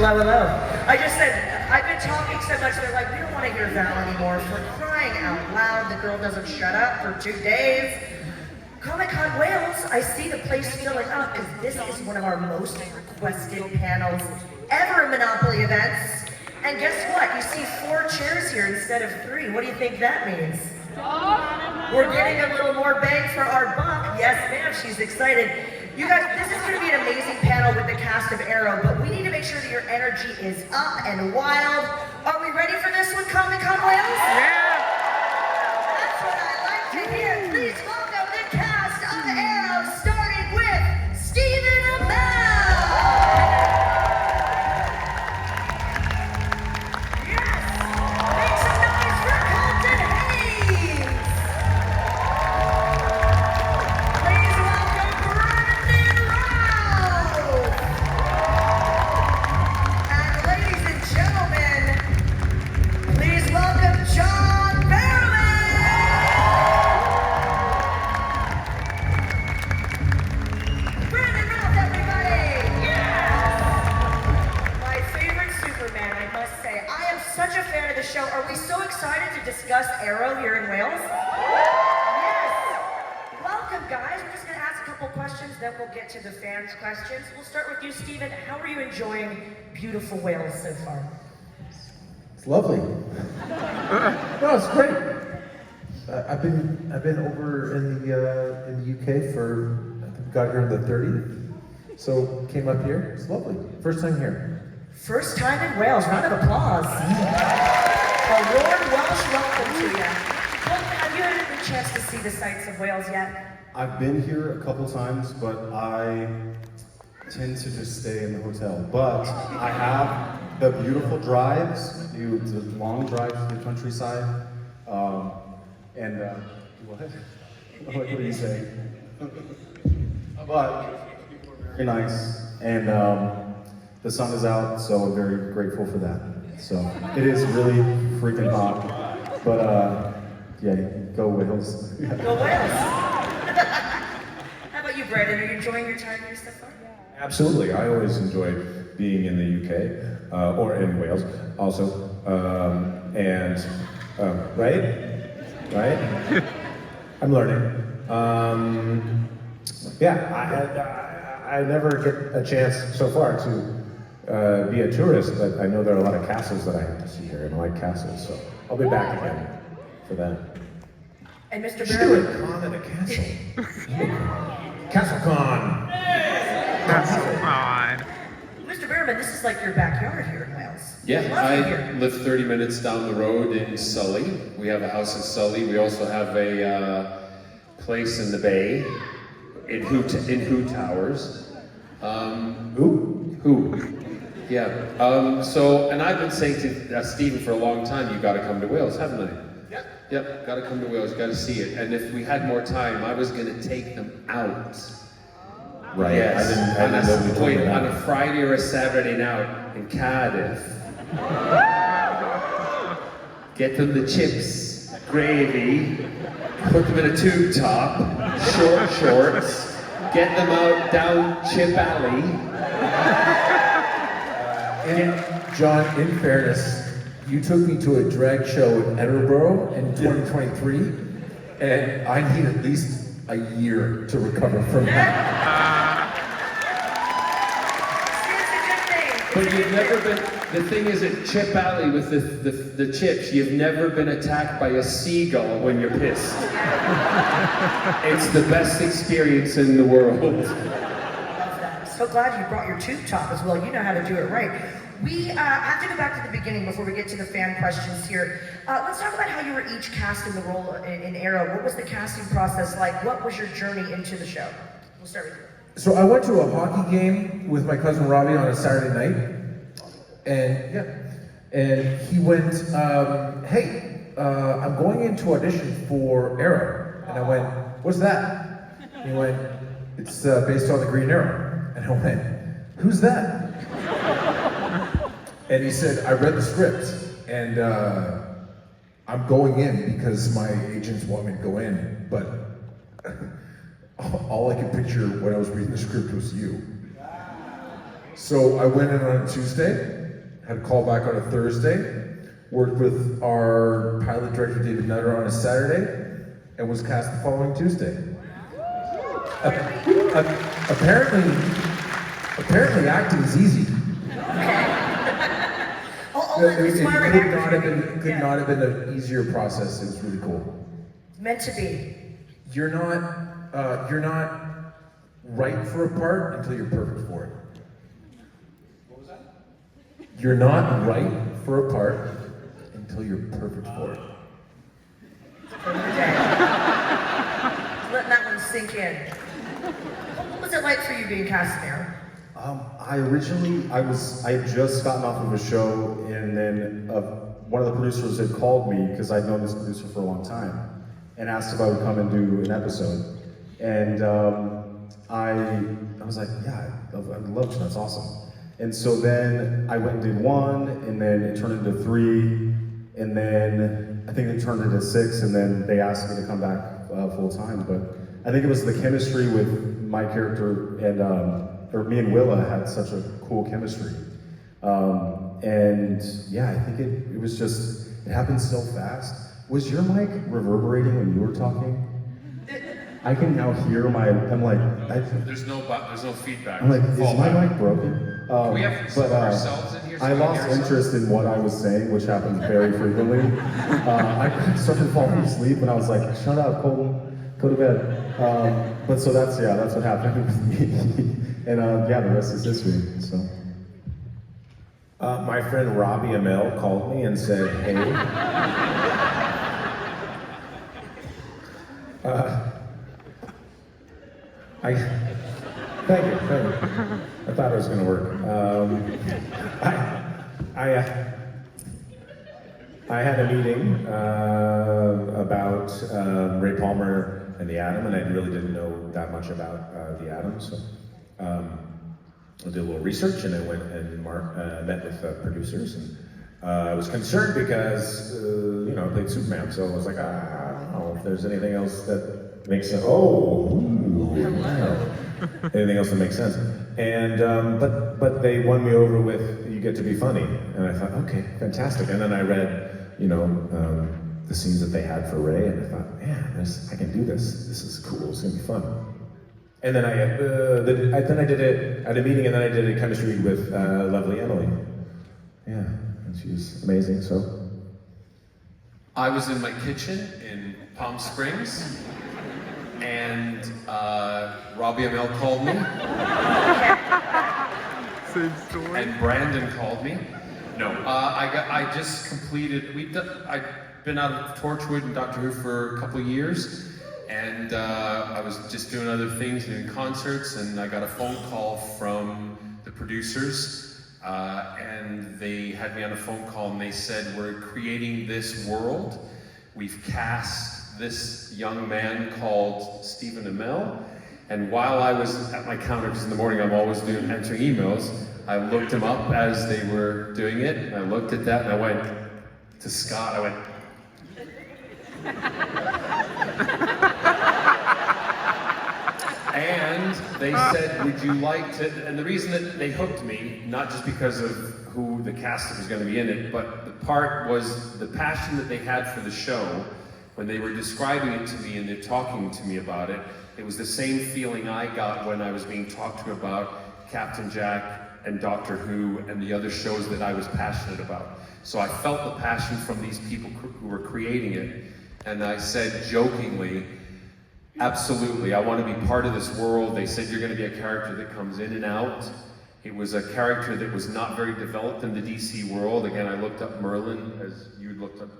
Hello, hello. I just said, I've been talking so much, they're like, we don't want to hear Val anymore. For crying out loud, the girl doesn't shut up for 2 days. Comic-Con Wales, I see the place filling up because this is one of our most requested panels ever at Monopoly events. And guess what? You see 4 chairs here instead of 3. What do you think that means? We're getting a little more bang for our buck. Yes, ma'am, she's excited. You guys, this is going to be an amazing panel with the cast of Arrow, but we need to make sure that your energy is up and wild. Are we ready for this one, Comic-Con Wales? Yeah! That's what I like to hear. Please welcome the cast of Arrow, starting with Stephen Amell. Yes! Make some noise for Colton Haynes. Please welcome Routh. And ladies and gentlemen, please welcome John Barrowman. Brandon Routh, everybody. Yes! My favorite Superman, I must say. I am such a fan of the show. Are we so excited to discuss Arrow here in Wales? Yes! Welcome, guys. We're just going to ask a couple questions, then we'll get to the fans' questions. We'll start with you, Stephen. How are you enjoying beautiful Wales so far? It's lovely. No, it's great. I've been over in the UK for, I think we got here on the 30th. So came up here. It's lovely. First time here. First time in Wales. Round of applause. A warm Welsh welcome to you. Colton, have you had a chance to see the sights of Wales yet? I've been here a couple times, but I tend to just stay in the hotel. But I have the beautiful drives, the long drives to the countryside. What? What are you saying? But very nice, and the sun is out, so I'm very grateful for that. So it is really freaking hot, but yeah, go Wales. Go Wales. How about you, Brandon? Are you enjoying your time here so far? Absolutely. I always enjoy being in the UK, or in Wales also. Right? I'm learning. I never get a chance so far to be a tourist, but I know there are a lot of castles that I have to see here, and I like castles, so I'll be back again for that. And Mr. You should do Barrowman? a con at a castle. Castle Con. Mr. Barrowman, this is like your backyard here in Wales. Yeah, Love you I here. live 30 minutes down the road in Sully. We have a house in Sully. We also have a place in the bay, in Who Towers. Who? Yeah. And I've been saying to Stephen for a long time, you got to come to Wales, haven't I? Yep, got to come to Wales, got to see it. And if we had more time, I was going to take them out. Right. Yes, I didn't know we told you that. on a Friday or a Saturday night in Cardiff. Get them the chips, gravy, put them in a tube top, short shorts, get them out down Chip Alley. And John, in fairness, you took me to a drag show in Edinburgh in 2023, and I need at least a year to recover from that. But you've never been, the thing is at Chip Alley with the chips, you've never been attacked by a seagull when you're pissed. It's the best experience in the world. Love that. I'm so glad you brought your tube top as well. You know how to do it right. We have to go back to the beginning before we get to the fan questions here. Let's talk about how you were each cast in the role in Arrow. What was the casting process like? What was your journey into the show? We'll start with you. So I went to a hockey game with my cousin Robbie on a Saturday night, and he went, hey, I'm going in to audition for Arrow. And I went, what's that? And he went, it's based on the Green Arrow. And I went, who's that? And he said, I read the script, and I'm going in because my agents want me to go in, but all I could picture when I was reading the script was you. So I went in on a Tuesday, had a call back on a Thursday, worked with our pilot director David Nutter on a Saturday, and was cast the following Tuesday. Apparently acting is easy. It could not have been an easier process. It was really cool. It's meant to be. You're not right for a part until you're perfect for it. What was that? You're not right for a part until you're perfect for it. Let that one sink in. What was it like for you being cast there? I had just gotten off of a show, and then one of the producers had called me, because I'd known this producer for a long time, and asked if I would come and do an episode. And I was like, yeah, I'd love to, that's awesome. And so then I went and did one, and then it turned into 3, and then I think it turned into 6, and then they asked me to come back full time. But I think it was the chemistry with my character and me and Willa had such a cool chemistry. And yeah, I think it was just, it happened so fast. Was your mic reverberating when you were talking? I can now hear There's no feedback. I'm like, is my mic broken? We have some ourselves in here. I lost interest in what I was saying, which happens very frequently. I started falling asleep and I was like, shut up, Colton, go to bed. But so that's what happened with me. And the rest is history, so. My friend Robbie Amell called me and said, hey. Thank you. I thought it was gonna work. I had a meeting about Ray Palmer and the Atom, and I really didn't know that much about the Atom, so I did a little research, and I went and met with producers, and I was concerned because I played Superman, so I was like, I don't know if there's anything else that makes sense. Anything else that makes sense? And but they won me over with "You get to be funny," and I thought, okay, fantastic. And then I read, the scenes that they had for Ray, and I thought, man, I can do this. This is cool. It's gonna be fun. And then I did it at a meeting, and then I did a chemistry with lovely Emily. Yeah, and she was amazing. So I was in my kitchen in Palm Springs, and Robbie Amell called me. Same story. And Brandon called me. No, I just completed. I've been out of Torchwood and Doctor Who for a couple of years. And I was just doing other things, doing concerts, and I got a phone call from the producers, and they had me on a phone call, and they said, we're creating this world. We've cast this young man called Stephen Amell, and while I was at my counter, because in the morning I'm always answering emails, I looked him up as they were doing it, and I looked at that, and I went to Scott, and they said, would you like to, and the reason that they hooked me, not just because of who the cast was going to be in it, but the part was the passion that they had for the show. When they were describing it to me and they're talking to me about it, it was the same feeling I got when I was being talked to about Captain Jack and Doctor Who and the other shows that I was passionate about. So I felt the passion from these people who were creating it, and I said jokingly, absolutely, I want to be part of this world. They said you're going to be a character that comes in and out. It was a character that was not very developed in the DC world. Again, I looked up Merlin, as you looked up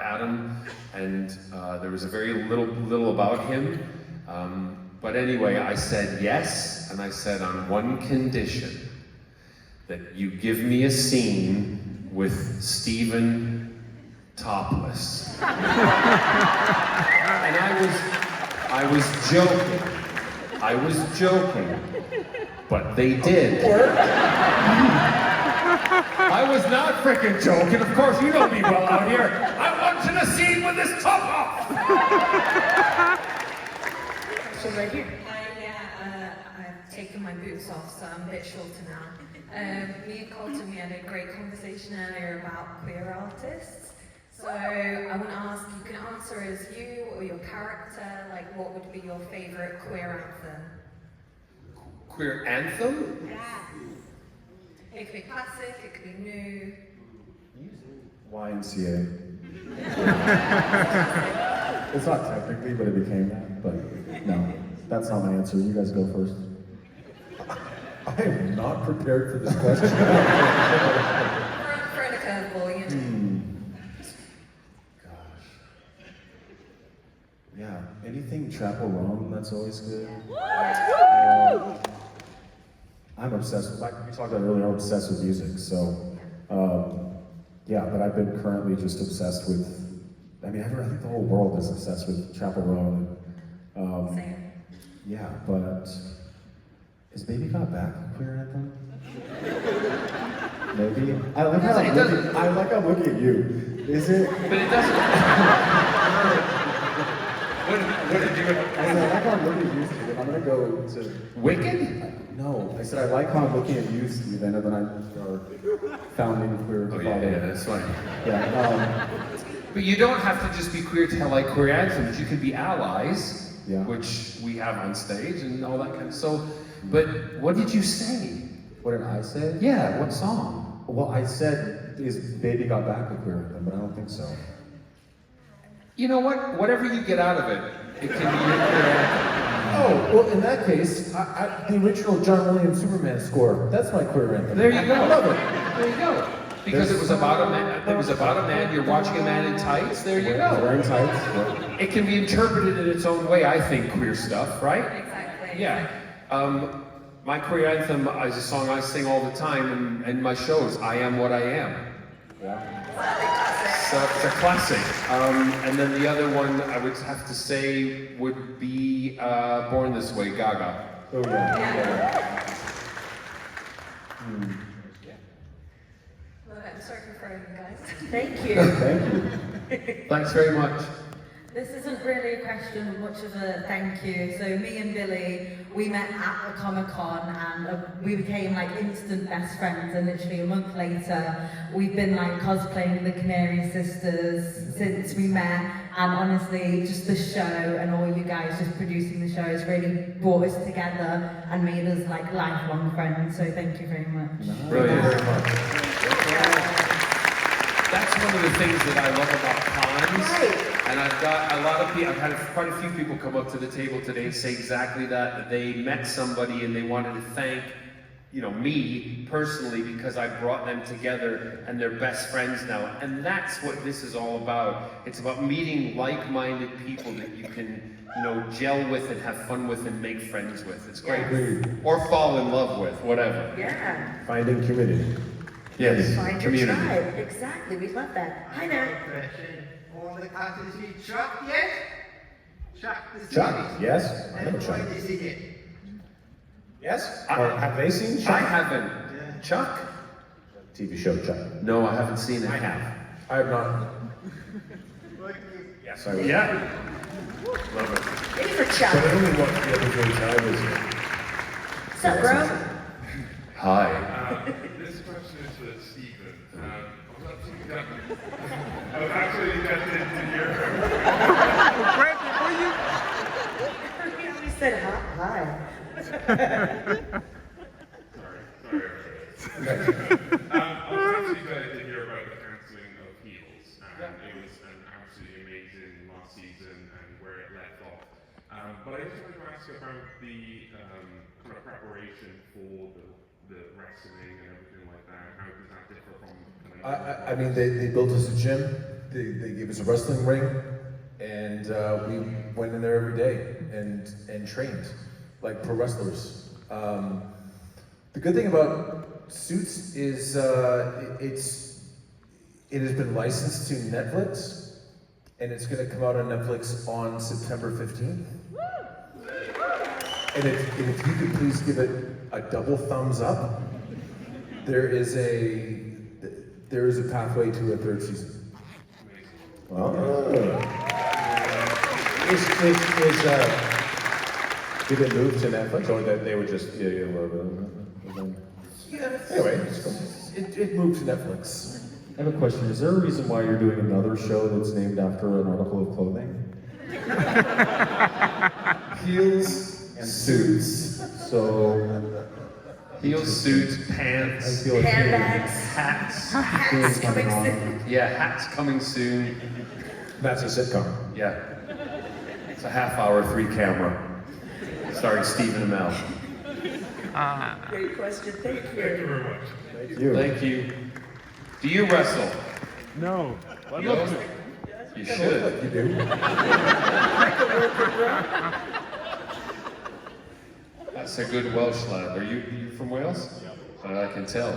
Adam, and there was a very little about him. But anyway, I said yes, and I said on one condition, that you give me a scene with Stephen topless. And I was joking, but they did. I was not freaking joking. Of course, you know me well out here. I want you to scene with this top off. So right here. I've taken my boots off, so I'm a bit shorter now. Me and Colton, we had a great conversation earlier about queer artists. So I want to ask, you can answer as you or your character, like what would be your favourite queer anthem? Queer anthem? Yeah. It could be classic, it could be new. YMCA. It's not technically, but it became that. But no, that's not my answer. You guys go first. I am not prepared for this question. Throwing a curveball, you know. Gosh. Yeah, anything Chapel Roan, that's always good. I'm obsessed with, like we talked about earlier, I'm obsessed with music, so, yeah, but I've been currently just obsessed with, I mean, I think the whole world is obsessed with Chapel Roan. Same. Yeah, but is Baby Got Back a queer anthem? Maybe. I like how I'm looking at you. Is it? But it doesn't. What did you? I like how I'm looking at you, Steve. I'm gonna go to Wicked? No, I said I like how I'm looking at you, Steven, and then our founding queer Oh father. yeah, that's fine. Yeah. But you don't have to just be queer to like queer anthems. You can be allies, Yeah. which we have on stage and all that kind of. So, but what did you say? What did I say? Yeah, what song? Well, I said, is Baby Got Back a queer anthem, but I don't think so. You know what? Whatever you get out of it, it can be your queer anthem. Oh, well, in that case, the original John Williams Superman score, that's my queer anthem. There you go. I love it. There you go. Because it was about a man. It was about a man. You're watching a man in tights. There you go. Wearing tights. Yeah. It can be interpreted in its own way. I think queer stuff, right? Exactly. Yeah. My queer anthem is a song I sing all the time in my shows. I am what I am. Yeah. So it's a classic. And then the other one I would have to say would be Born This Way, Gaga. Oh yeah. Well, I'm sorry for throwing you guys. Thank you. Thank you. Thanks very much. This isn't really a question, much of a thank you. So me and Billy, we met at the Comic-Con and we became like instant best friends, and literally a month later, we've been like cosplaying the Canary Sisters since we met, and honestly, just the show and all you guys just producing the show has really brought us together and made us like lifelong friends, so thank you very much. Brilliant. Very much. That's one of the things that I love about cons. Right. And I've got a lot of people, I've had quite a few people come up to the table today and say exactly that they met somebody and they wanted to thank, me personally because I brought them together and they're best friends now. And that's what this is all about. It's about meeting like-minded people that you can, gel with and have fun with and make friends with. It's great. Agreed. Or fall in love with, whatever. Yeah. Finding community. Yes, Find your community. tribe. Exactly. We love that. Hi there. All the classes see Chuck yet? Chuck the Chuck, series. yes. I know Everybody Chuck. see it. Yes? Or have they seen I Chuck? haven't. Chuck? TV show Chuck. No, I haven't seen it. I have. I have not. Yes, I will. Yeah. Love it. Ready for But I Chuck. only watched the other great television. What's up, bro? Hi. This question is for Stephen. I was actually interested to hear. We said hi. Sorry. I was actually glad to hear about the cancelling of Heels. It was an absolutely amazing last season and where it left off. But I just wanted to ask about the kind of preparation for the wrestling and everything like that. How does that differ from? I mean, they built us a gym. They gave us a wrestling ring, and we went in there every day and trained like pro wrestlers. The good thing about Suits is it has been licensed to Netflix, and it's going to come out on Netflix on September 15th. And if you could please give it a double thumbs up, there is a pathway to a third season. Well, did it move to Netflix, or that they were just? Anyway, it moved to Netflix. I have a question. Is there a reason why you're doing another show that's named after an article of clothing? Heels and suits. So, Heels, suits, pants, I feel like Handbags. hats. Hats coming soon. Yeah, hats coming soon. That's a sitcom. Yeah. It's a half-hour, 3-camera, starring Stephen Amell. Great question. Thank Thank you you. very much. Thank you. Thank you. Do you wrestle? No. You don't? You should. You do. That's a good Welsh lad. Are you from Wales? I can tell.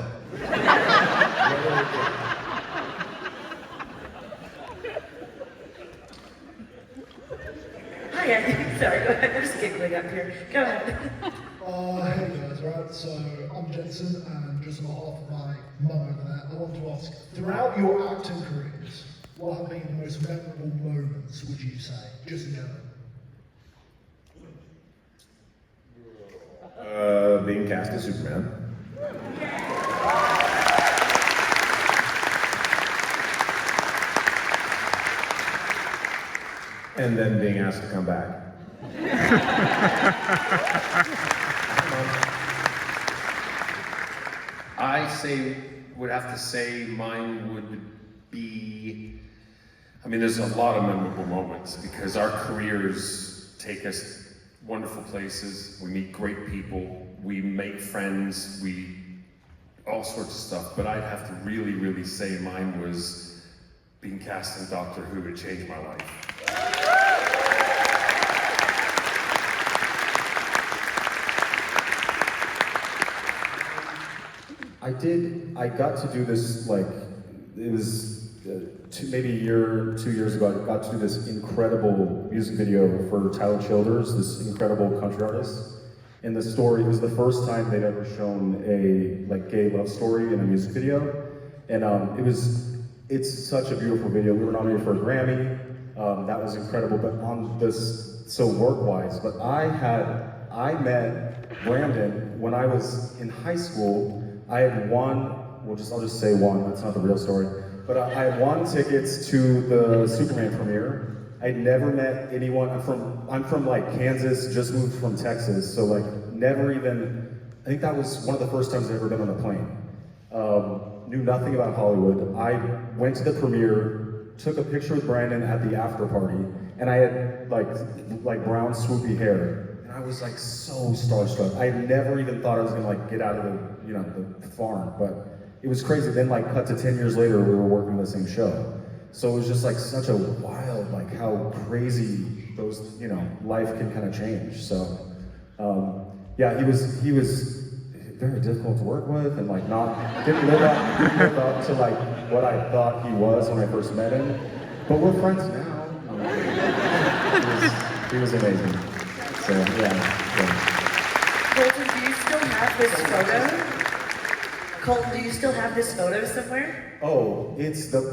Hi, Andy. Sorry, go ahead. We're just giggling up here. Go ahead. Hey guys, right, so I'm Jensen, and just on behalf of my mum over there, I want to ask, throughout your acting careers, what have been the most memorable moments, would you say? Just know. Being cast as Superman. And then being asked to come back. Would have to say mine would be, I mean, there's a lot of memorable moments because our careers take us wonderful places, we meet great people, we make friends, all sorts of stuff, but I'd have to really, really say mine was being cast in Doctor Who. It changed my life. I got to do this, like, it was maybe a year, 2 years ago, I got to do this incredible music video for Tyler Childers, this incredible country artist. And the story, it was the first time they'd ever shown a, like, gay love story in a music video. And it's such a beautiful video. We were nominated for a Grammy, that was incredible, but on this, so work-wise, but I met Brandon when I was in high school. I had won, I'll just say won, that's not the real story, but I had won tickets to the Superman premiere. I'd never met anyone, I'm from like Kansas, just moved from Texas, so like never even, I think that was one of the first times I'd ever been on a plane. Knew nothing about Hollywood. I went to the premiere, took a picture with Brandon at the after party, and I had like brown swoopy hair. I was like so starstruck. I never even thought I was gonna like get out of the farm, but it was crazy. Then like cut to 10 years later, we were working the same show. So it was just like such a wild, like how crazy those, life can kind of change. So yeah, he was very difficult to work with and like didn't live up to like what I thought he was when I first met him. But we're friends now. He was amazing. So, yeah. Colton, do you still have this photo? Colton, do you still have this photo somewhere? Oh,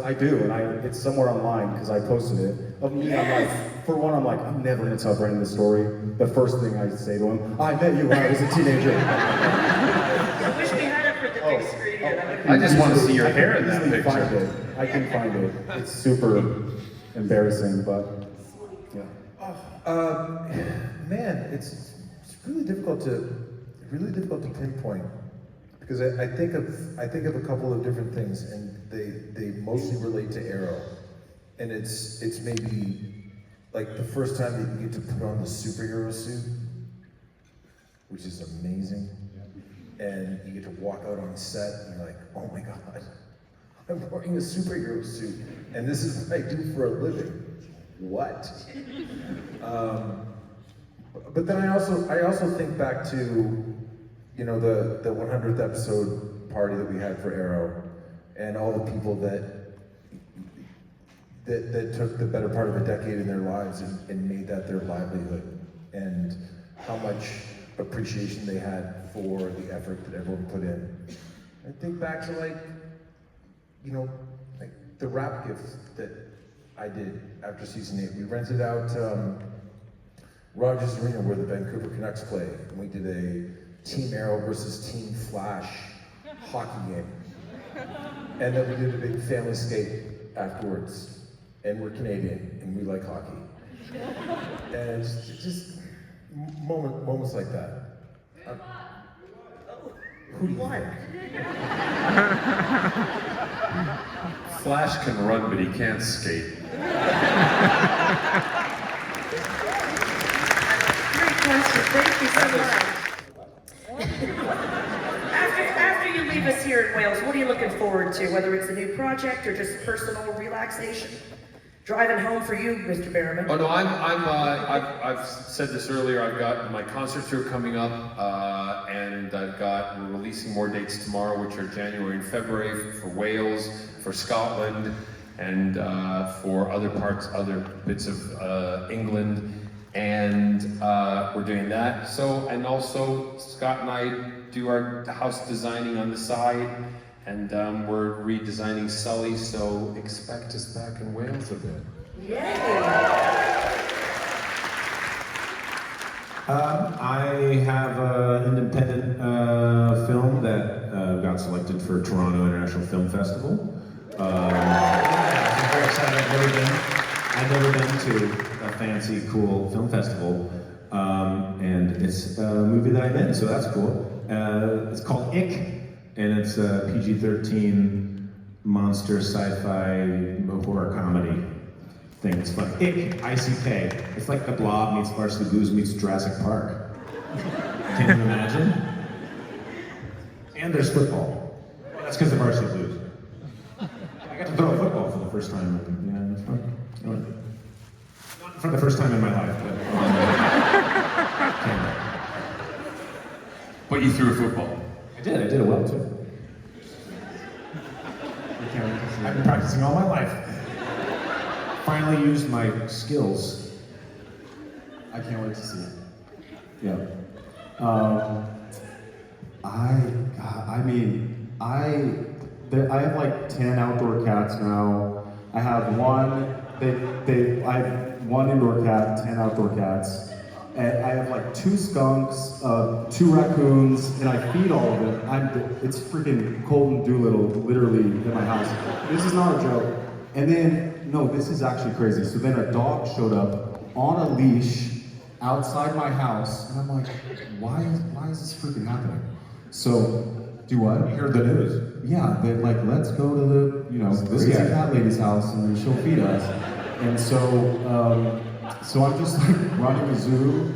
I do, and it's somewhere online because I posted it. Of me, I'm like, I'm never gonna tell Brandon the story. The first thing I say to him, I met you when I was a teenager. I wish we had it for the big screen here. I just want to see your hair in that easily picture. Find it. I can find it. It's super embarrassing, but yeah. Man, it's really difficult to pinpoint because I think of a couple of different things, and they mostly relate to Arrow, and it's maybe like the first time that you get to put on the superhero suit, which is amazing, and you get to walk out on set and you're like, oh my god, I'm wearing a superhero suit, and this is what I do for a living. What? But then I also think back to, the 100th episode party that we had for Arrow, and all the people that took the better part of a decade in their lives and made that their livelihood, and how much appreciation they had for the effort that everyone put in. I think back to like the rap gift that I did after season 8. We rented out Rogers Arena where the Vancouver Canucks play, and we did a Team Arrow versus Team Flash hockey game. And then we did a big family skate afterwards. And we're Canadian, and we like hockey. And just moments like that. Who do you want? Flash can run, but he can't skate. Great question. Thank you so much. After you leave us here in Wales, what are you looking forward to? Whether it's a new project or just personal relaxation? Driving home for you, Mr. Barrowman. Oh no, I've said this earlier. I've got my concert tour coming up, and we're releasing more dates tomorrow, which are January and February for Wales, for Scotland, and for other bits of England, and we're doing that. So, and also Scott and I do our house designing on the side. And we're redesigning Sully, so expect us back in Wales a bit. Yay! I have an independent film that got selected for Toronto International Film Festival. I'm very excited. I've never been to a fancy, cool film festival, and it's a movie that I'm in, so that's cool. It's called Ick. And it's a PG-13 monster sci-fi horror comedy thing. It's fun. ICK. It's like The Blob meets Varsity Blues meets Jurassic Park. Can you imagine? And there's football. That's because of Varsity Blues. I got to throw a football for the first time. Yeah, it's fun. Not for the first time in my life, but But you threw a football. I did it well too. I've been practicing all my life. Finally used my skills. I can't wait to see it. Yeah. I have like 10 outdoor cats now. I have one indoor cat, 10 outdoor cats. And I have like 2 skunks, 2 raccoons, and I feed all of them. It's freaking Colton Doolittle, literally, in my house. This is not a joke. And then, no, this is actually crazy. So then a dog showed up on a leash outside my house, and I'm like, why is this freaking happening? So, do what? You heard the news. Yeah, they're like, let's go to the, this cat lady's house, and then she'll feed us. And so I'm just like running a zoo.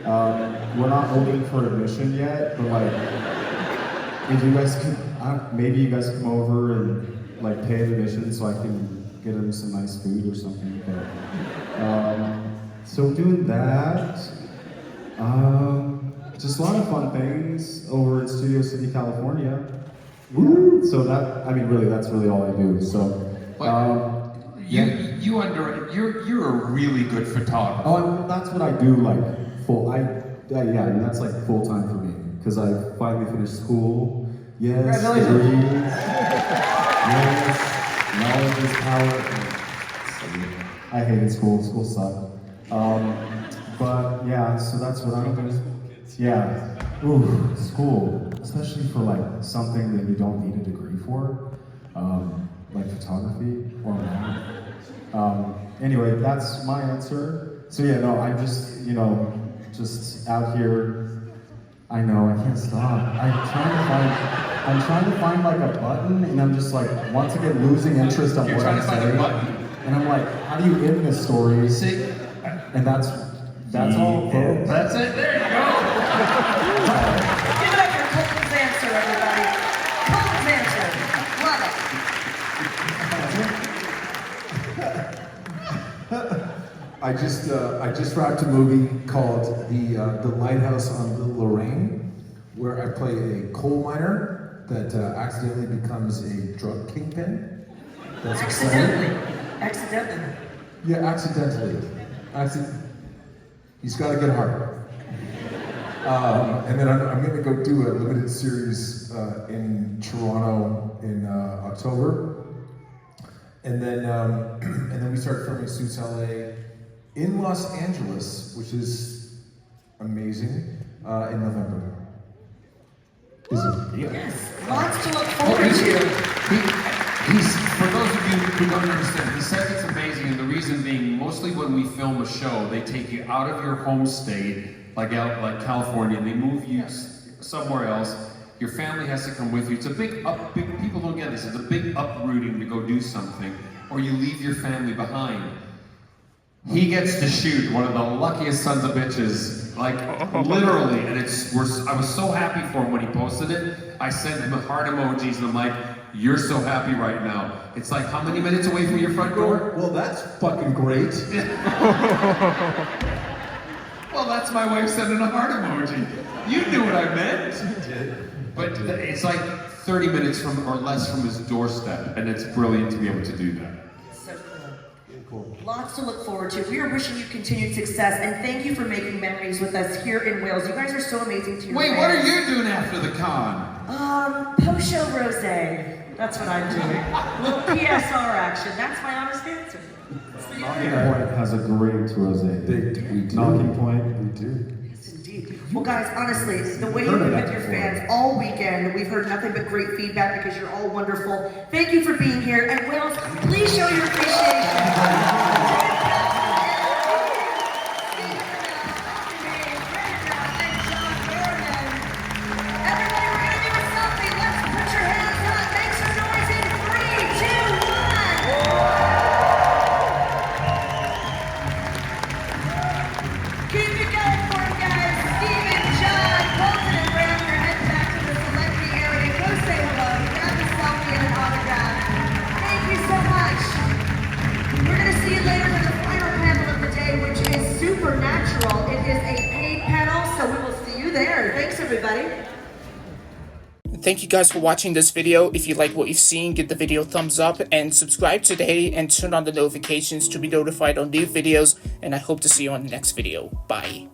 We're not open for admission yet, but like, if you guys can, maybe you guys come over and like pay admission so I can get them some nice food or something. But, so doing that, just a lot of fun things over in Studio City, California. Woo! So that's really all I do. So. You're a really good photographer. Oh, that's what I do, like, that's like full time for me, because I finally finished school. Yes, degrees. Yes, knowledge is power. I hated school. School sucked. But yeah, so that's what I'm doing. Yeah. Ooh, school, especially for like something that you don't need a degree for, like photography or math. Anyway, that's my answer. So yeah, no, I'm just, just out here. I know, I can't stop. I'm trying to find like a button, and I'm just like, once again, losing interest on what I'm saying. And I'm like, how do you end this story? See? And that's all, folks. That's it, there you go. Give it up for Colton's answer, everybody. Colton's answer. Love it. I just wrapped a movie called The Lighthouse on Little Lorraine, where I play a coal miner that accidentally becomes a drug kingpin. That's exciting. Accidentally. Yeah, accidentally. He's got a good heart. And then I'm going to go do a limited series in Toronto in October. And then we start filming Suits LA in Los Angeles, which is amazing, in November. Is it real? Yes, lots to look Oh, forward to. he's, for those of you who don't understand, he says it's amazing, and the reason being, mostly when we film a show, they take you out of your home state, like California, and they move you somewhere else. Your family has to come with you. It's a big people don't get this, it's a big uprooting to go do something, or you leave your family behind. He gets to shoot one of the luckiest sons of bitches, like literally, and I was so happy for him when he posted it. I sent him heart emojis and I'm like, you're so happy right now. It's like, how many minutes away from your front door? Well, that's fucking great. Well, that's my way of sending a heart emoji. You knew what I meant. You did. But it's like 30 minutes from or less from his doorstep, and it's brilliant to be able to do that. So cool. Lots to look forward to. We are wishing you continued success, and thank you for making memories with us here in Wales. You guys are so amazing to your Wait, fans. what are you doing after the con? Post-show rosé. That's what I'm doing. A little PSR action. That's my honest answer. Knocking Point has a great rosé. We do. Knocking Point, we do. Yes, indeed. Well, guys, honestly, the way you've been with your fans all weekend, we've heard nothing but great feedback because you're all wonderful. Thank you for being here. And Wales, please show your appreciation. Thank you guys for watching this video. If you like what you've seen, give the video a thumbs up and subscribe today and turn on the notifications to be notified on new videos. And I hope to see you on the next video. Bye.